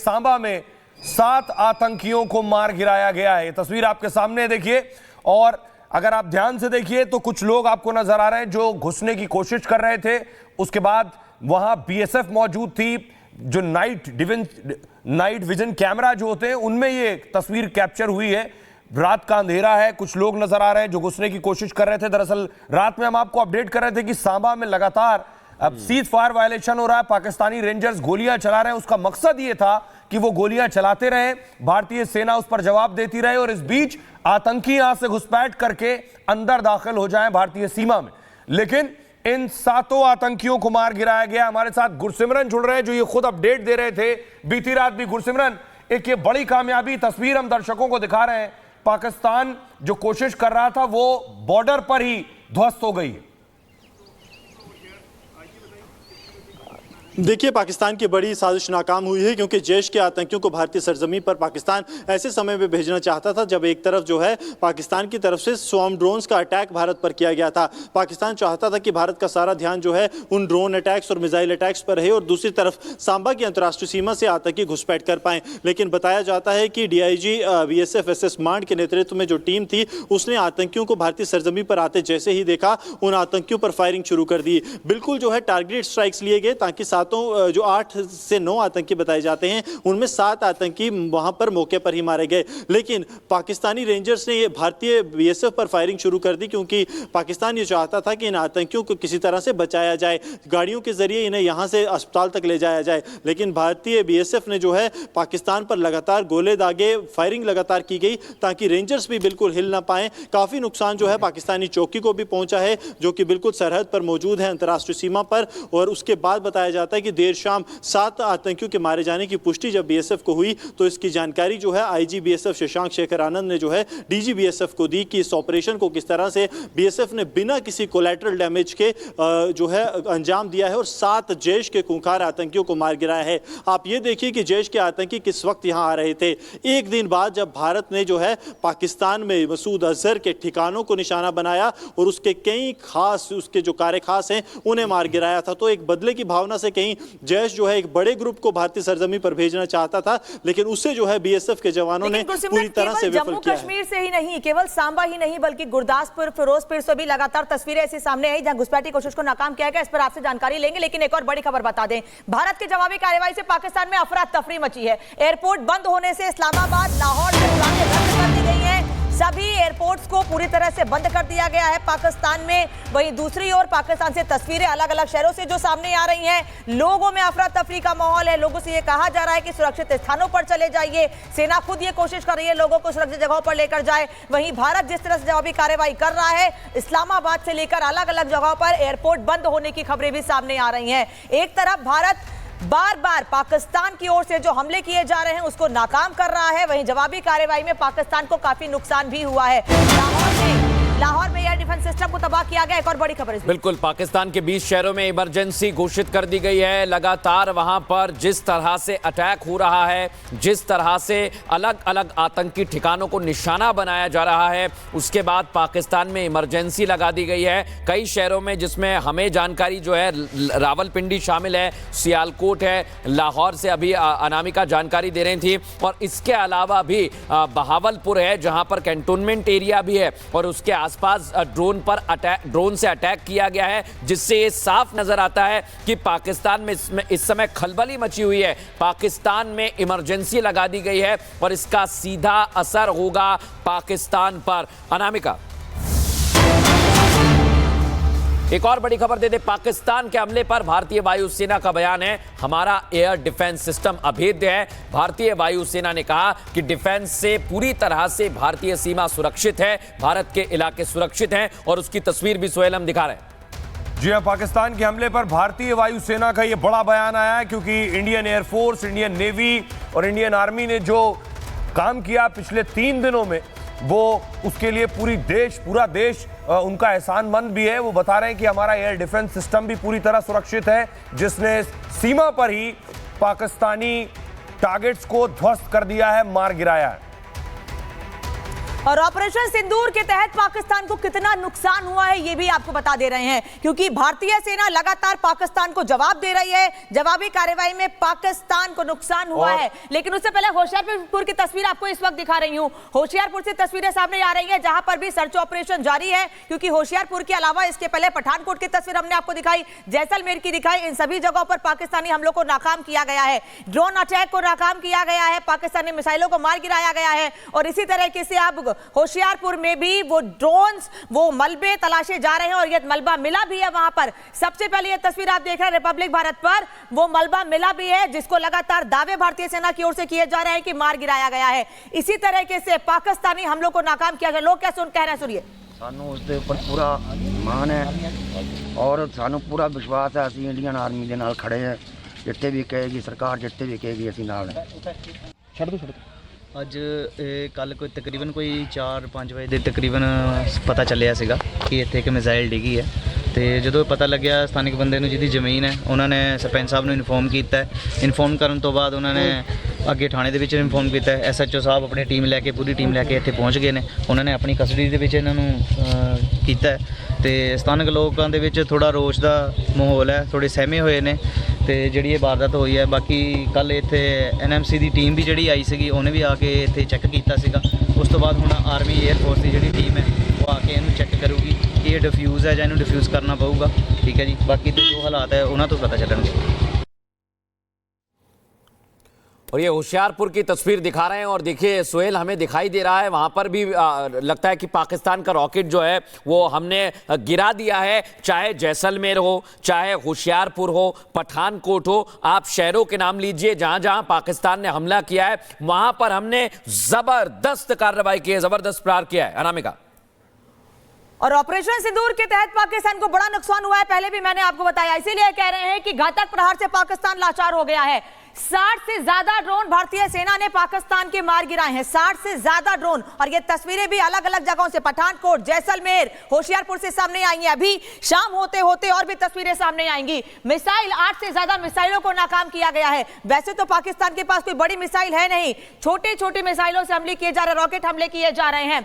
सांबा में 7 आतंकियों को मार गिराया गया है। ये तस्वीर आपके सामने देखिए, और अगर आप ध्यान से देखिए तो कुछ लोग आपको नजर आ रहे हैं जो घुसने की कोशिश कर रहे थे। उसके बाद वहां बीएसएफ मौजूद थी। जो नाइट विजन कैमरा जो होते हैं उनमें ये तस्वीर कैप्चर हुई है। रात का अंधेरा है, कुछ लोग नजर आ रहे हैं जो घुसने की कोशिश कर रहे थे। दरअसल रात में हम आपको अपडेट कर रहे थे कि सांबा में लगातार अब सीज फायर वायलेशन हो रहा है। पाकिस्तानी रेंजर्स गोलियां चला रहे हैं। उसका मकसद ये था कि वो गोलियां चलाते रहे, भारतीय सेना उस पर जवाब देती रहे और इस बीच आतंकी यहां से घुसपैठ करके अंदर दाखिल हो जाएं भारतीय सीमा में। लेकिन इन 7 आतंकियों को मार गिराया गया। हमारे साथ गुरसिमरन जुड़ रहे हैं जो ये खुद अपडेट दे रहे थे बीती रात भी। गुरसिमरन, एक ये बड़ी कामयाबी तस्वीर हम दर्शकों को दिखा रहे हैं। पाकिस्तान जो कोशिश कर रहा था वो बॉर्डर पर ही ध्वस्त हो गई है। देखिए, पाकिस्तान की बड़ी साजिश नाकाम हुई है क्योंकि जैश के आतंकियों को भारतीय सरजमीन पर पाकिस्तान ऐसे समय में भेजना चाहता था जब एक तरफ जो है पाकिस्तान की तरफ से स्वॉर्म ड्रोन्स का अटैक भारत पर किया गया था। पाकिस्तान चाहता था कि भारत का सारा ध्यान जो है उन ड्रोन अटैक्स और मिसाइल अटैक्स पर रहे और दूसरी तरफ सांबा की अंतर्राष्ट्रीय सीमा से आतंकी घुसपैठ कर पाए। लेकिन बताया जाता है कि डीआईजी बीएसएफ SS मांड के नेतृत्व में जो टीम थी उसने आतंकियों को भारतीय सरजमीन पर आते जैसे ही देखा उन आतंकियों पर फायरिंग शुरू कर दी। बिल्कुल जो है टारगेट स्ट्राइक्स लिए गए ताकि जो 8 से 9 आतंकी बताए जाते हैं उनमें 7 आतंकी वहां पर मौके पर ही मारे गए। लेकिन पाकिस्तानी रेंजर्स ने ये भारतीय बीएसएफ पर फायरिंग शुरू कर दी क्योंकि पाकिस्तान ये चाहता था कि इन आतंकियों को किसी तरह से बचाया जाए, गाड़ियों के जरिए इन्हें यहां से अस्पताल तक ले जाया जाए। लेकिन भारतीय बीएसएफ ने जो है पाकिस्तान पर लगातार गोले दागे, फायरिंग लगातार की गई ताकि रेंजर्स भी बिल्कुल हिल ना पाए। काफी नुकसान जो है पाकिस्तानी चौकी को भी पहुंचा है जो कि बिल्कुल सरहद पर मौजूद है अंतर्राष्ट्रीय सीमा पर। और उसके बाद बताया जाता है कि देर शाम 7 आतंकियों के मारे जाने की पुष्टि जब बीएसएफ को हुई तो इसकी जानकारी जो है आईजी बीएसएफ शशांक शेखर आनंद ने जो है डीजी बीएसएफ को दी कि इस ऑपरेशन को किस तरह से बीएसएफ ने बिना किसी कोलैटरल डैमेज के जो है अंजाम दिया है और 7 जैश के खूंखार आतंकियों को मार गिराया है। आप ये देखिए कि जैश के आतंकी किस वक्त यहां आ रहे थे। एक दिन बाद जब भारत ने जो है पाकिस्तान में मसूद अजहर के ठिकानों को निशाना बनाया और उसके कई खास उसके जो कार्य खास हैं उन्हें मार गिराया था, तो एक बदले की भावना से कहीं जैश जो है एक बड़े ग्रुप को भारतीय सरजमीन पर भेजना चाहता था, लेकिन उससे जो है बीएसएफ के जवानों ने पूरी तरह से विफल जम्मू किया कश्मीर से ही नहीं, केवल सांबा ही नहीं बल्कि गुरदासपुर, फिरोजपुर से भी लगातार तस्वीरें ऐसी सामने आई जहां घुसपैठ की कोशिश को नाकाम किया गया। इस पर आपसे जानकारी लेंगे, लेकिन एक और बड़ी खबर बता दें। भारत की जवाबी कार्रवाई से पाकिस्तान में अफरा तफरी मची है। एयरपोर्ट बंद होने से इस्लामाबाद, लाहौर से उड़ानें रद्द कर दी गई हैं। सभी एयरपोर्ट्स को पूरी तरह से बंद कर दिया गया है पाकिस्तान में। वहीं दूसरी ओर पाकिस्तान से तस्वीरें अलग अलग शहरों से जो सामने आ रही हैं, लोगों में अफरा तफरी का माहौल है। लोगों से ये कहा जा रहा है कि सुरक्षित स्थानों पर चले जाइए। सेना खुद ये कोशिश कर रही है लोगों को सुरक्षित जगहों पर लेकर जाए। वहीं भारत जिस तरह से जवाबी कार्रवाई कर रहा है, इस्लामाबाद से लेकर अलग अलग जगहों पर एयरपोर्ट बंद होने की खबरें भी सामने आ रही हैं। एक तरफ भारत बार बार पाकिस्तान की ओर से जो हमले किए जा रहे हैं उसको नाकाम कर रहा है, वहीं जवाबी कार्रवाई में पाकिस्तान को काफी नुकसान भी हुआ है। लाहौर में एयर डिफेंस सिस्टम को तबाह किया गया। एक और बड़ी खबर बिल्कुल, पाकिस्तान के 20 शहरों में इमरजेंसी घोषित कर दी गई है। लगातार वहां पर जिस तरह से अटैक हो रहा है, जिस तरह से अलग अलग आतंकी ठिकानों को निशाना बनाया जा रहा है, उसके बाद पाकिस्तान में इमरजेंसी लगा दी गई है कई शहरों में, जिसमें हमें जानकारी जो है रावलपिंडी शामिल है, सियालकोट है, लाहौर से अभी अनामिका जानकारी दे रही थी, और इसके अलावा भी बहावलपुर है जहां पर कैंटोनमेंट एरिया भी है और उसके आसपास ड्रोन से अटैक किया गया है, जिससे ये साफ नजर आता है कि पाकिस्तान में इस समय खलबली मची हुई है। पाकिस्तान में इमरजेंसी लगा दी गई है और इसका सीधा असर होगा पाकिस्तान पर। अनामिका, एक और बड़ी खबर दे दे। पाकिस्तान के हमले पर भारतीय वायुसेना का बयान है, हमारा एयर डिफेंस सिस्टम अभेद्य है। भारतीय वायुसेना ने कहा कि डिफेंस से पूरी तरह से भारतीय सीमा सुरक्षित है, भारत के इलाके सुरक्षित हैं, और उसकी तस्वीर भी सोहेल हम दिखा रहे हैं। जी हां, पाकिस्तान के हमले पर भारतीय वायुसेना का यह बड़ा बयान आया है क्योंकि इंडियन एयरफोर्स, इंडियन नेवी और इंडियन आर्मी ने जो काम किया पिछले 3 दिनों में, वो उसके लिए पूरा देश उनका एहसानमंद भी है। वो बता रहे हैं कि हमारा एयर डिफेंस सिस्टम भी पूरी तरह सुरक्षित है, जिसने सीमा पर ही पाकिस्तानी टारगेट्स को ध्वस्त कर दिया है, मार गिराया है। और ऑपरेशन सिंदूर के तहत पाकिस्तान को कितना नुकसान हुआ है ये भी आपको बता दे रहे हैं, क्योंकि भारतीय सेना लगातार पाकिस्तान को जवाब दे रही है। जवाबी कार्रवाई में पाकिस्तान को नुकसान हुआ है। लेकिन उससे पहले होशियारपुर की तस्वीर आपको इस वक्त दिखा रही हूं। होशियारपुर से तस्वीरें सामने आ रही है, जहां पर भी सर्च ऑपरेशन जारी है, क्योंकि होशियारपुर के अलावा इसके पहले पठानकोट की तस्वीर हमने आपको दिखाई, जैसलमेर की दिखाई। इन सभी जगहों पर पाकिस्तानी हमलों को नाकाम किया गया है, ड्रोन अटैक को नाकाम किया गया है, पाकिस्तानी मिसाइलों को मार गिराया गया है। और इसी तरीके से अब होशियारपुर में भी वो ड्रोन्स, वो मलबे तलाशे जा रहे हैं और ये मलबा मिला भी है वहां पर। सबसे पहले ये तस्वीर आप देख रहे हैं रिपब्लिक भारत पर, वो मलबा मिला भी है जिसको लगातार दावे भारतीय सेना की ओर से किए जा रहे हैं कि मार गिराया गया है। इसी तरीके से पाकिस्तानी हमलों को नाकाम किया गया। लोग क्या कह रहे हैं, सुनिए। सानू उसके ऊपर पूरा मान है और सानू पूरा विश्वास है, ਅਸੀਂ इंडियन आर्मी के नाल खड़े हैं। जितने भी कहेगी सरकार, जितने भी कहेगी ਅਸੀਂ नाल है। ਛੱਡ ਦੋ ਅੱਜ ਕੱਲ ਕੋਈ ਤਕਰੀਬਨ ਕੋਈ 4-5 ਵਜੇ ਦੇ ਤਕਰੀਬਨ ਪਤਾ ਚੱਲਿਆ ਸੀਗਾ ਕਿ ਇੱਥੇ ਇੱਕ ਮਿਜ਼ਾਈਲ ਡਿੱਗੀ ਹੈ ਤੇ ਜਦੋਂ ਪਤਾ ਲੱਗਿਆ ਸਥਾਨਿਕ ਬੰਦੇ ਨੂੰ ਜਿਹਦੀ ਜ਼ਮੀਨ ਹੈ ਉਹਨਾਂ ਨੇ ਸਰਪੰਚ ਸਾਹਿਬ ਨੂੰ ਇਨਫੋਰਮ ਕੀਤਾ। ਇਨਫੋਰਮ ਕਰਨ ਤੋਂ ਬਾਅਦ ਉਹਨਾਂ ਨੇ ਅੱਗੇ ਥਾਣੇ ਦੇ ਵਿੱਚ ਇਨਫੋਰਮ ਕੀਤਾ। ਐਸਐਚਓ ਸਾਹਿਬ ਆਪਣੀ ਟੀਮ ਲੈ ਕੇ, ਪੂਰੀ ਟੀਮ ਲੈ ਕੇ ਇੱਥੇ ਪਹੁੰਚ ਗਏ ਨੇ। ਉਹਨਾਂ ਨੇ ਆਪਣੀ ਕਸਟਡੀ ਦੇ ਵਿੱਚ ਇਹਨਾਂ ਨੂੰ ਕੀਤਾ ਤੇ ਸਥਾਨਕ ਲੋਕਾਂ ਦੇ ਵਿੱਚ ਥੋੜਾ ਰੋਸ਼ ਦਾ ਮਾਹੌਲ ਹੈ, ਥੋੜੇ ਸਹਿਮੇ ਹੋਏ ਨੇ ਤੇ ਜਿਹੜੀ ਇਹ ਵਾਰਦਾਤ ਹੋਈ ਹੈ। ਬਾਕੀ ਕੱਲ ਇੱਥੇ ਐਨਐਮਸੀ ਦੀ ਟੀਮ ਵੀ ਜਿਹੜੀ ਆਈ ਸੀਗੀ ਉਹਨੇ ਵੀ ਆ ਕੇ ਇੱਥੇ ਚੈੱਕ ਕੀਤਾ ਸੀਗਾ। ਉਸ ਤੋਂ ਬਾਅਦ ਹੁਣ ਆਰਮੀ 에ਅਰ ਫੋਰਸ ਦੀ ਜਿਹੜੀ ਟੀਮ ਹੈ ਉਹ ਆ ਕੇ ਇਹਨੂੰ ਚੈੱਕ ਕਰੂਗੀ ਕਿ ਇਹ ਡਿਫਿਊਜ਼ ਹੈ ਜਾਂ ਇਹਨੂੰ ਡਿਫਿਊਜ਼ ਕਰਨਾ ਪਊਗਾ। ਠੀਕ ਹੈ ਜੀ, ਬਾਕੀ ਦੇ ਜੋ ਹਾਲਾਤ ਹੈ ਉਹਨਾਂ ਤੋਂ ਪਤਾ ਚੱਲਣਗੇ। और ये होशियारपुर की तस्वीर दिखा रहे हैं और देखिए सुहेल, हमें दिखाई दे रहा है वहां पर भी लगता है कि पाकिस्तान का रॉकेट जो है वो हमने गिरा दिया है। चाहे जैसलमेर हो, चाहे होशियारपुर हो, पठानकोट हो, आप शहरों के नाम लीजिए, जहां जहां पाकिस्तान ने हमला किया है वहां पर हमने जबरदस्त कार्रवाई की है, जबरदस्त प्रहार किया है। अनामिका। और ऑपरेशन सिंदूर के तहत पाकिस्तान को बड़ा नुकसान हुआ है, पहले भी मैंने आपको बताया। इसीलिए कह रहे हैं कि घातक प्रहार से पाकिस्तान लाचार हो गया है। 60 से ज्यादा ड्रोन भारतीय सेना ने पाकिस्तान के मार गिराए हैं, 60 से ज्यादा ड्रोन। और ये तस्वीरें भी अलग अलग जगहों से, पठानकोट, जैसलमेर, होशियारपुर से सामने आई हैं। अभी शाम होते होते और भी तस्वीरें सामने आएंगी। मिसाइल, 8 से ज्यादा मिसाइलों को नाकाम किया गया है। वैसे तो पाकिस्तान के पास कोई बड़ी मिसाइल है नहीं, छोटी छोटी मिसाइलों से हमले किए जा रहे, रॉकेट हमले किए जा रहे हैं।